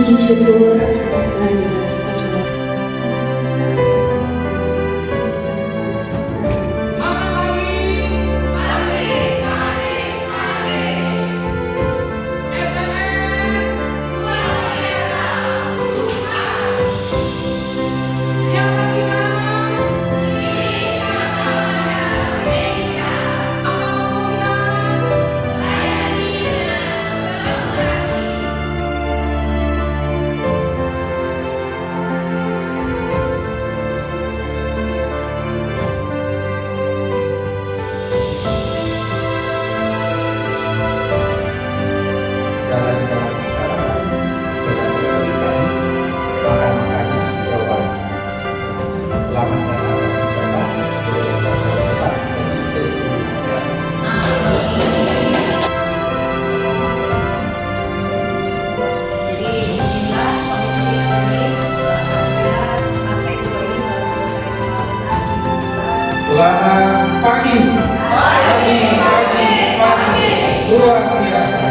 puji syukur atas kehadiran kita. Selamat pagi. Luar biasa.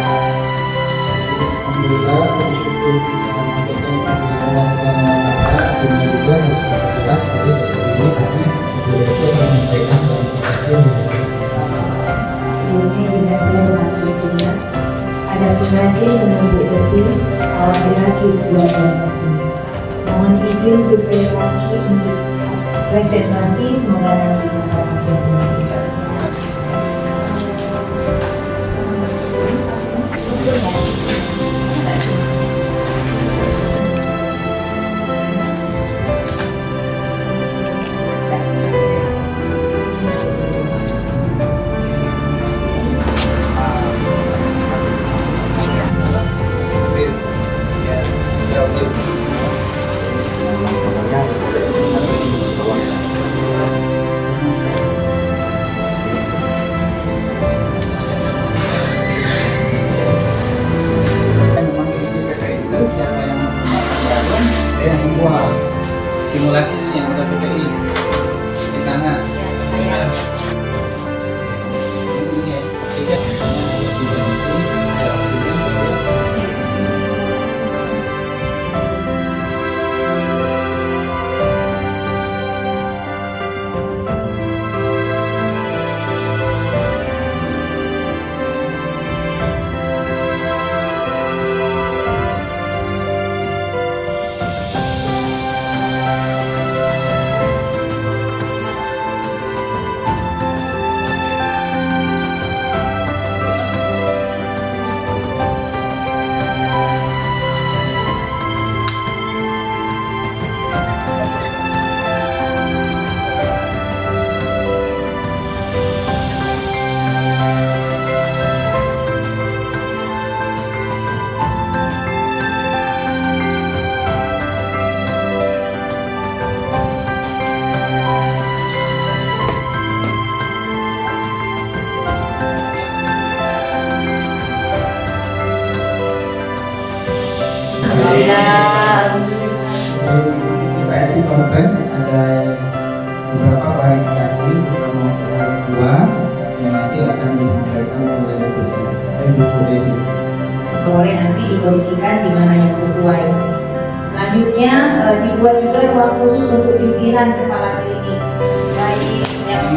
Alhamdulillah, bersyukur kita menyampaikan Allah SWT dan juga harus jelas dari ini tadi Indonesia menyampaikan klarifikasi sebelumnya juga saya berhasil ada pengrajin penumbuk besi awal laki buat dan besi. Mohon izin supaya kaki untuk presentasi, semoga nanti dapat presentasi. siapa yang melakukan saya yang membuat simulasi yang ada PPI cuci tangan ini oksigen ada oksigen IPSI Conference ada beberapa klarifikasi terutama kedua yang nanti akan disampaikan oleh Bu Desi. Boleh nanti dikondisikan di mana yang sesuai. Selanjutnya dibuat juga ruang khusus untuk pimpinan kepala klinik. Baik yang